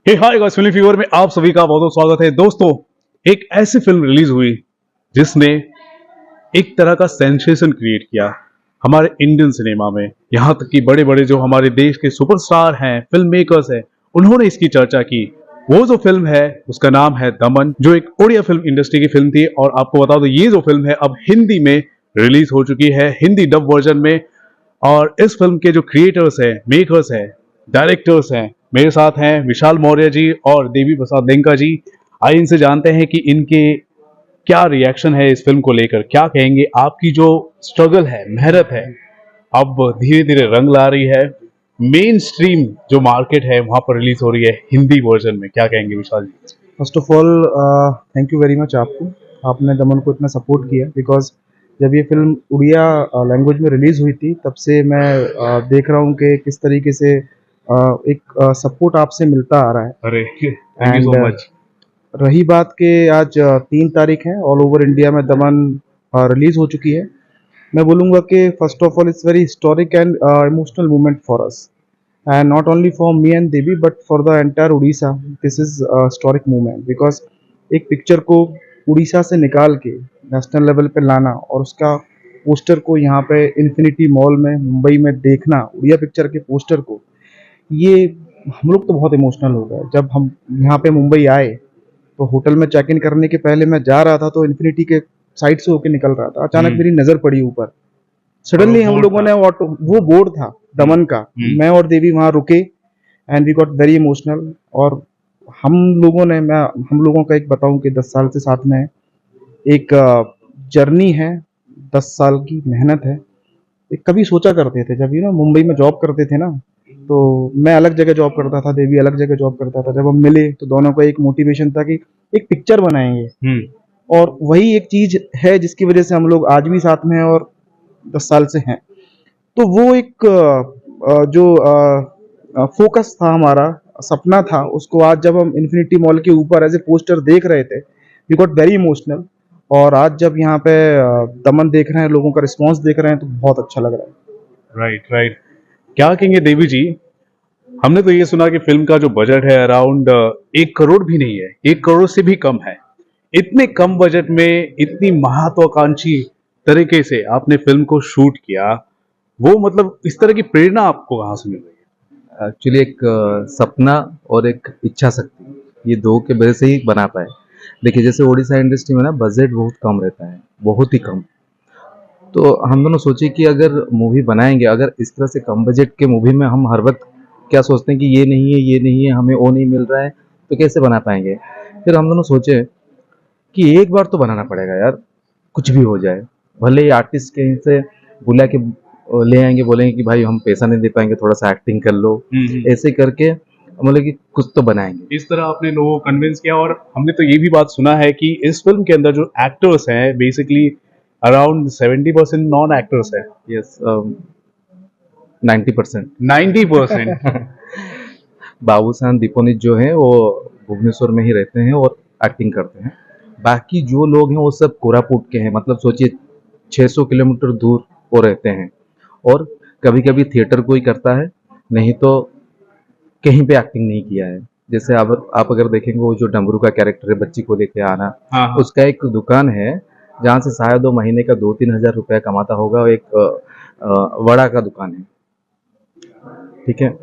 हे hi guys, फिल्मी fever में आप सभी का बहुत बहुत स्वागत है। दोस्तों, एक ऐसी फिल्म रिलीज हुई जिसने एक तरह का सेंसेशन क्रिएट किया हमारे इंडियन सिनेमा में। यहाँ तक कि बड़े बड़े जो हमारे देश के सुपरस्टार हैं, फिल्म मेकर्स हैं, उन्होंने इसकी चर्चा की। वो जो फिल्म है उसका नाम है दमन, जो एक ओडिया फिल्म इंडस्ट्री की फिल्म थी। और आपको बता दो, ये जो फिल्म है अब हिंदी में रिलीज हो चुकी है, हिंदी डब वर्जन में। और इस फिल्म के जो क्रिएटर्स हैं, मेकर्स हैं, डायरेक्टर्स हैं, मेरे साथ हैं विशाल मौर्य जी और देवी प्रसाद लेंका जी। आइए इनसे जानते हैं कि इनके क्या रिएक्शन है इस फिल्म को लेकर, क्या कहेंगे। आपकी जो स्ट्रगल है, मेहनत है, अब धीरे धीरे रंग ला रही है। मेन स्ट्रीम जो मार्केट है वहां पर रिलीज हो रही है हिंदी वर्जन में, क्या कहेंगे Vishal ji? First of all thank you very much आपको। आपने दमन को इतना सपोर्ट किया बिकॉज जब ये फिल्म उड़िया लैंग्वेज में रिलीज़ हुई थी तब से मैं देख रहा हूँ कि किस तरीके से एक सपोर्ट आपसे मिलता आ रहा है। अरे thank you and so much. रही बात कि आज 3 तारीख है, ऑल ओवर इंडिया में दमन रिलीज़ हो चुकी है। मैं बोलूँगा कि first of all it's very historic and emotional moment for us, and not only for me and Devi but for the entire Odisha. This is a historic moment because एक picture को उड़ीसा से निकाल के नेशनल लेवल पे लाना और उसका poster को यहाँ पे इन्फिनिटी मॉल में मुंबई में देखना, उड़िया पिक्चर के पोस्टर को, ये हम लोग तो बहुत इमोशनल हो गए। जब हम यहाँ पे मुंबई आए तो होटल में चेक इन करने के पहले मैं जा रहा था तो इन्फिनिटी के साइड से होके निकल रहा था, अचानक मेरी नज़र पड़ी ऊपर। और सडनली वो हम बोर्ड लोगों था। ने ऑटो, वो बोर्ड था दमन का, मैं और देवी वहाँ रुके and we got very emotional. और हम लोगों ने, मैं हम लोगों का एक बताऊं कि 10 साल से साथ में है, एक जर्नी है, 10 साल की मेहनत है। एक कभी सोचा करते थे जब मुंबई में जॉब करते थे ना, तो मैं अलग जगह जॉब करता था, देवी अलग जगह जॉब करता था। जब हम मिले तो दोनों का एक मोटिवेशन था कि एक पिक्चर बनाएंगे, और वही एक चीज है जिसकी वजह से हम लोग आज भी साथ में हैं और 10 साल से हैं। तो वो एक जो फोकस था हमारा, सपना था, उसको आज जब हम इन्फिनिटी मॉल के ऊपर एज ए पोस्टर देख रहे थे, वी गॉट वेरी इमोशनल। और आज जब यहाँ पे दमन देख रहे हैं, लोगों का रिस्पांस देख रहे हैं, तो बहुत अच्छा लग रहा है। Right right. क्या कहेंगे देवी जी? हमने तो ये सुना कि फिल्म का जो बजट है अराउंड 1 करोड़ भी नहीं है, 1 करोड़ से भी कम है। इतने कम बजट में इतनी महत्वाकांक्षी तरीके से आपने फिल्म को शूट किया, वो मतलब इस तरह की प्रेरणा आपको कहाँ से मिल रही एक्चुअली एक सपना और एक इच्छा शक्ति, ये दो के वजह से ही बना पाए। देखिए, जैसे उड़ीसा इंडस्ट्री में ना बजट बहुत कम रहता है, बहुत ही कम। तो हम दोनों सोचे कि अगर मूवी बनाएंगे, अगर इस तरह से कम बजट के मूवी में हम हर वक्त क्या सोचते हैं कि ये नहीं है, ये नहीं है, हमें वो नहीं मिल रहा है, तो कैसे बना पाएंगे। फिर हम दोनों सोचे कि एक बार तो बनाना पड़ेगा यार, कुछ भी हो जाए। भले ही आर्टिस्ट कहीं से बुला के ले आएंगे, बोलेंगे कि भाई हम पैसा नहीं दे पाएंगे, थोड़ा सा एक्टिंग कर लो, है? ऐसे करके बोले कि कुछ तो बनाएंगे। इस तरह आपने लोगों को कन्विंस किया। और हमने तो ये भी बात सुना है कि इस फिल्म के अंदर जो एक्टर्स हैं बेसिकली अराउंड 70% नॉन एक्टर्स है। यस, 90%। 90%। बाबूसान दीपोनित जो है वो भुवनेश्वर में ही रहते हैं और एक्टिंग करते हैं। बाकी जो लोग हैं वो सब कोरापुट के हैं, मतलब सोचिए 600 किलोमीटर दूर वो रहते हैं। और कभी कभी थिएटर को ही करता है, नहीं तो कहीं पे एक्टिंग नहीं किया है। जैसे आप अगर देखेंगे, वो जो डमरू का कैरेक्टर है, बच्ची को लेके आना, हाँ हाँ। उसका एक दुकान है जहाँ से शायद वो महीने का 2-3 हज़ार रुपया कमाता होगा। एक वड़ा का दुकान है, ठीक है।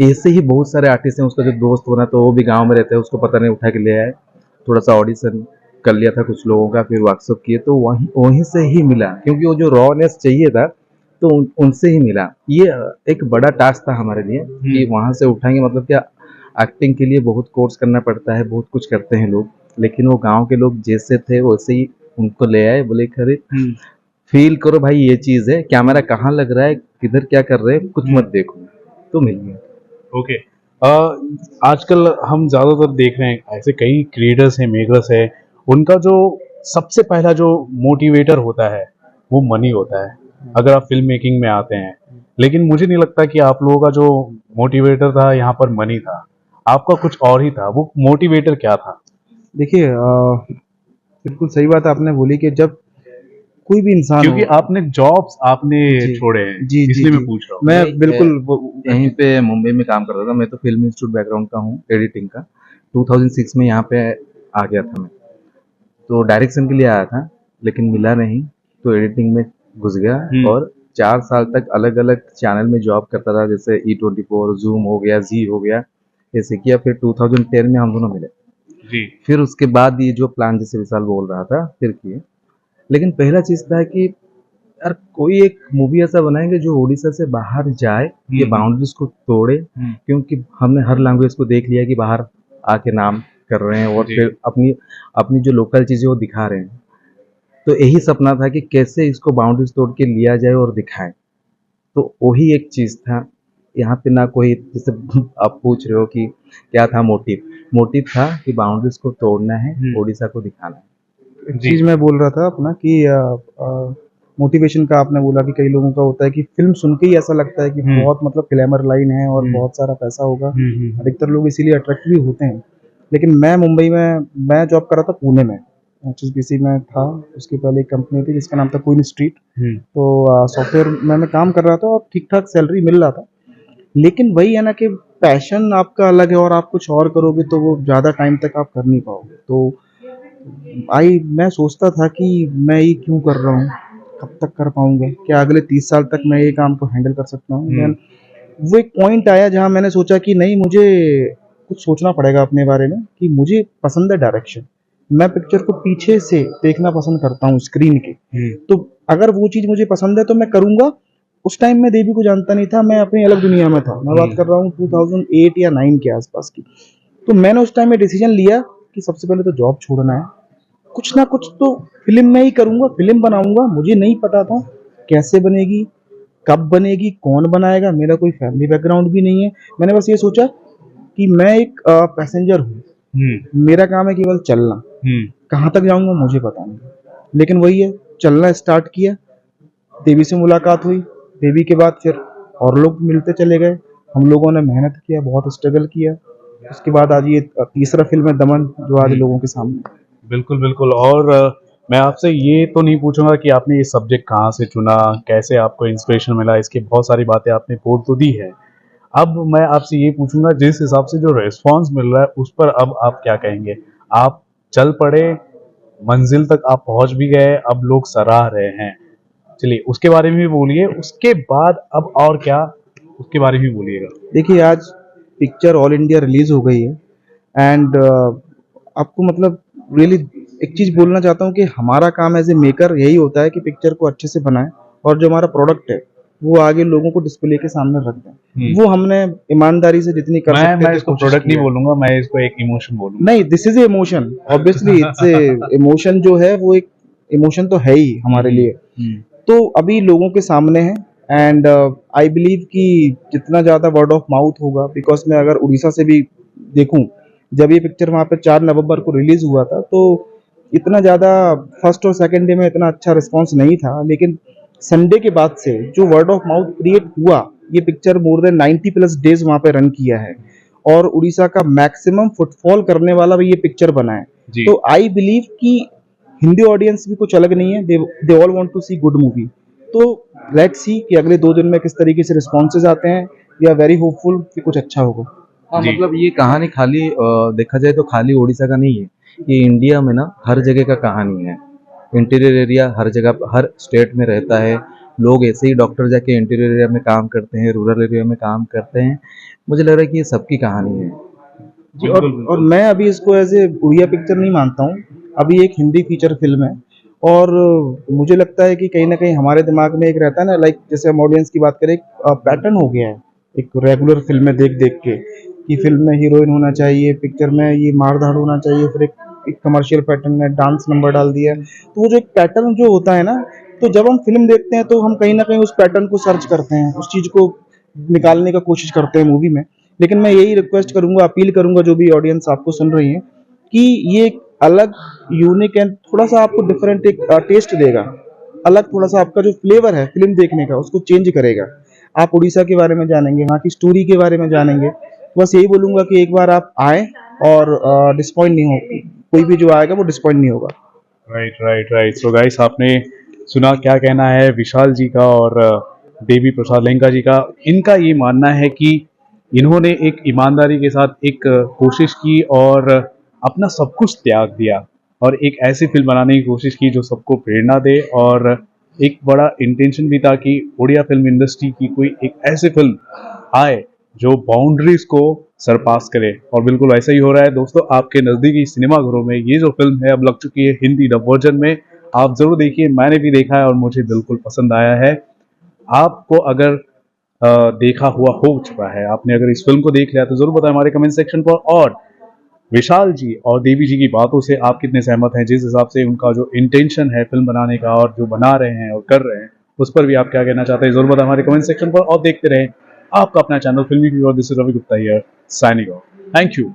ऐसे ही बहुत सारे आर्टिस्ट हैं। उसका जो दोस्त बना तो वो भी गांव में रहता है, उसको पता नहीं उठा के ले आए, थोड़ा सा ऑडिशन कर लिया था कुछ लोगों का, फिर वर्कशॉप किए तो वहीं वहीं से ही मिला, क्योंकि वो जो रॉनेस चाहिए था तो उनसे ही मिला। ये एक बड़ा टास्क था हमारे लिए कि वहां से उठाएंगे। मतलब क्या, एक्टिंग के लिए बहुत कोर्स करना पड़ता है, बहुत कुछ करते हैं लोग, लेकिन वो गांव के लोग जैसे थे वैसे ही उनको ले आए। बोले खरे फील करो भाई, ये चीज है, कैमरा कहाँ लग रहा है, किधर क्या कर रहे हैं, कुछ मत देखो, तो मिल गया। ओके। आजकल हम ज्यादातर देख रहे हैं ऐसे कई क्रिएटर्स हैं, मेकर्स हैं, उनका जो सबसे पहला जो मोटिवेटर होता है वो मनी होता है अगर आप फिल्म मेकिंग में आते हैं। लेकिन मुझे नहीं लगता कि आप लोगों का जो मोटिवेटर था यहाँ पर मनी था, आपका कुछ और ही था। वो मोटिवेटर क्या था? देखिए बिल्कुल सही बात आपने बोली कि जब कोई भी इंसान क्योंकि हो। आपने जॉब्स आपने जी। छोड़े हैं, जी, जी, इसलिए मैं जी। पूछ रहा हूँ। मैं नहीं, बिल्कुल यहीं पे मुंबई में काम करता था। मैं तो फिल्म इंस्टीट्यूट बैकग्राउंड का हूँ, एडिटिंग का। 2006 में यहाँ पे आ गया था मैं। तो डायरेक्शन के लिए आया था, लेकिन मिला नहीं, तो एडिटिंग में घुस गया और 4 साल तक अलग-अलग चैनल में जॉब करता था, जैसे E24, ज़ूम हो गया, ज़ी हो गया, ऐसे किया। फिर 2010 में हम दोनों मिले। जी। फिर उसके बाद ये जो प्लान जैसे विशाल बोल रहा था, फिर किए। लेकिन पहला चीज़ था कि यार कोई एक मूवी ऐसा बनाएंगे जो उड़ीसा से बाहर जाए, ये बाउंड्रीज को तोड़े, क्योंकि हमने हर लैंग्वेज को देख लिया कि बाहर आके नाम कर रहे हैं और जी। फिर अपनी अपनी जो लोकल चीज़ें वो दिखा रहे हैं। तो यही सपना था कि कैसे इसको बाउंड्रीज तोड़ के लिया जाए और दिखाएं। तो वही एक चीज़ था। यहाँ पे ना कोई जैसे आप पूछ रहे हो कि क्या था मोटिव। मोटिव था कि बाउंड्रीज को तोड़ना है, उड़ीसा को दिखाना है। एक जी। चीज मैं बोल रहा था अपना कि मोटिवेशन का आपने बोला कि कई लोगों का होता है कि फिल्म सुन के ही ऐसा लगता है कि बहुत मतलब ग्लैमर लाइन है और बहुत सारा पैसा होगा, अधिकतर लोग इसीलिए अट्रैक्ट भी होते हैं। लेकिन मैं मुंबई में मैं जॉब कर रहा था पुणे में, HSBC में था। उसके पहले एक कंपनी थी जिसका नाम था क्वीन स्ट्रीट। तो सॉफ्टवेयर में मैं काम कर रहा था और ठीक ठाक सैलरी मिल रहा था। लेकिन वही है ना कि पैशन आपका अलग है और आप कुछ और करोगे तो वो ज़्यादा टाइम तक आप कर नहीं पाओगे। तो मैं सोचता था कि मैं ये क्यों कर रहा हूँ, कब तक कर पाऊंगा, क्या अगले 30 साल तक मैं ये काम को हैंडल कर सकता हूँ। देन वो एक पॉइंट आया जहाँ मैंने सोचा कि नहीं, मुझे कुछ सोचना पड़ेगा अपने बारे में कि मुझे पसंद है डायरेक्शन। मैं पिक्चर को पीछे से देखना पसंद करता हूँ स्क्रीन के। तो अगर वो चीज़ मुझे पसंद है तो मैं करूँगा। उस टाइम मैं देवी को जानता नहीं था, मैं अपनी अलग दुनिया में था। मैं बात कर रहा हूँ 2008 या 9 के आसपास की। तो मैंने उस टाइम में डिसीजन लिया कि सबसे पहले तो जॉब छोड़ना है, कुछ ना कुछ तो फिल्म में ही करूंगा, फिल्म बनाऊंगा। मुझे नहीं पता था कैसे बनेगी, कब बनेगी, कौन बनाएगा, मेरा कोई फैमिली बैकग्राउंड भी नहीं है। मैंने बस ये सोचा कि मैं एक पैसेंजर हूँ, मेरा काम है केवल चलना, कहाँ तक जाऊंगा मुझे पता नहीं। लेकिन वही है, चलना स्टार्ट किया। देवी से मुलाकात हुई, देवी के बाद फिर और लोग मिलते चले गए। हम लोगों ने मेहनत किया, बहुत स्ट्रगल किया। उसके बाद आज ये तीसरा फिल्म है दमन, जो आज लोगों के सामने है। बिल्कुल बिल्कुल। और मैं आपसे ये तो नहीं पूछूंगा कि आपने ये सब्जेक्ट कहाँ से चुना, कैसे आपको इंस्पिरेशन मिला, इसकी बहुत सारी बातें आपने बोल तो दी है। अब मैं आपसे ये पूछूंगा, जिस हिसाब से जो रिस्पांस मिल रहा है उस पर अब आप क्या कहेंगे? आप चल पड़े, मंजिल तक आप पहुंच भी गए, अब लोग सराह रहे हैं। चलिए उसके बारे में भी बोलिए, उसके बाद अब और क्या, उसके बारे में भी बोलिएगा। देखिए, आज पिक्चर ऑल इंडिया रिलीज हो गई है एंड आपको मतलब रियली एक चीज़ बोलना चाहता हूँ कि हमारा काम एज ए मेकर यही होता है कि पिक्चर को अच्छे से बनाएं और जो हमारा प्रोडक्ट है वो आगे लोगों को डिस्प्ले के सामने रख दें। वो हमने ईमानदारी से जितनी कर सकते मैं थे इसको कोशिश प्रोडक्ट की नहीं है। बोलूंगा, मैं इसको एक इमोशन बोलूंगा। नहीं, this is a emotion, obviously it's a emotion. जो है वो एक इमोशन तो है ही हमारे लिए। तो अभी लोगों के सामने है एंड आई बिलीव कि जितना ज़्यादा वर्ड ऑफ माउथ होगा, बिकॉज मैं अगर उड़ीसा से भी देखूं, जब ये पिक्चर वहाँ पे 4 नवंबर को रिलीज हुआ था तो इतना ज़्यादा फर्स्ट और सेकंड डे में इतना अच्छा रिस्पांस नहीं था। लेकिन संडे के बाद से जो वर्ड ऑफ माउथ क्रिएट हुआ, ये पिक्चर मोर देन 90+ डेज वहाँ पे रन किया है और उड़ीसा का मैक्सिमम फुटफॉल करने वाला भी ये पिक्चर बना है। जी। तो आई बिलीव कि हिंदी ऑडियंस भी कुछ अलग नहीं है, they all want to see good movie. तो लेट्स सी कि अगले 2 दिन में किस तरीके से रिस्पॉन्सेज आते हैं। वी आर वेरी होपफुल कि कुछ अच्छा होगा। हाँ, जी। मतलब ये कहानी खाली देखा जाए तो खाली उड़ीसा का नहीं है। ये इंडिया में ना हर जगह का कहानी है। इंटीरियर एरिया हर जगह, हर स्टेट में रहता है। लोग ऐसे ही डॉक्टर जाके इंटीरियर एरिया में काम करते हैं, रूरल एरिया में काम करते हैं। मुझे लग रहा है कि ये सबकी कहानी है। जी, और मैं अभी इसको एज ए उड़िया पिक्चर नहीं मानता हूँ। अभी एक हिंदी फीचर फिल्म है और मुझे लगता है कि कहीं ना कहीं हमारे दिमाग में एक रहता है ना, लाइक जैसे हम ऑडियंस की बात करें, पैटर्न हो गया है एक रेगुलर फिल्में देख देख के कि फिल्म में हीरोइन होना चाहिए, पिक्चर में ये मारधाड़ होना चाहिए, फिर एक कमर्शियल पैटर्न में डांस नंबर डाल दिया। तो वो जो एक पैटर्न जो होता है ना, तो जब हम फिल्म देखते हैं तो हम कहीं ना कहीं उस पैटर्न को सर्च करते हैं, उस चीज़ को निकालने का कोशिश करते हैं मूवी में। लेकिन मैं यही रिक्वेस्ट करूंगा, अपील करूंगा जो भी ऑडियंस आपको सुन रही है, कि ये एक अलग, यूनिक एंड थोड़ा सा आपको डिफरेंट एक टेस्ट देगा। अलग थोड़ा सा आपका जो फ्लेवर है फिल्म देखने का उसको चेंज करेगा। आप उड़ीसा के बारे में जानेंगे, वहाँ की स्टोरी के बारे में जानेंगे। बस यही बोलूंगा कि एक बार आप आए और डिसपॉइंट नहीं हो, कोई भी जो आएगा वो डिसपॉइंट नहीं होगा। Right right right. So guys, आपने सुना क्या कहना है विशाल जी का और देवी प्रसाद लंका जी का। इनका ये मानना है कि इन्होंने एक ईमानदारी के साथ एक कोशिश की और अपना सब कुछ त्याग दिया और एक ऐसी फिल्म बनाने की कोशिश की जो सबको प्रेरणा दे, और एक बड़ा इंटेंशन भी था कि उड़िया फिल्म इंडस्ट्री की कोई एक ऐसी फिल्म आए जो बाउंड्रीज को सरपास करे। और बिल्कुल ऐसा ही हो रहा है दोस्तों, आपके नज़दीकी सिनेमाघरों में ये जो फिल्म है अब लग चुकी है हिंदी डब वर्जन में। आप जरूर देखिए, मैंने भी देखा है और मुझे बिल्कुल पसंद आया है। आपको अगर देखा हुआ हो चुका है, आपने अगर इस फिल्म को देख लिया तो जरूर बताएं हमारे कमेंट सेक्शन पर। और विशाल जी और देवी जी की बातों से आप कितने सहमत हैं, जिस हिसाब से उनका जो इंटेंशन है फिल्म बनाने का और जो बना रहे हैं और कर रहे हैं, उस पर भी आप क्या कहना चाहते हैं जरूर बताएं हमारे कमेंट सेक्शन पर। और देखते रहें आपका अपना चैनल फिल्मी व्यू, और this is Ravi Gupta here signing off. Thank you.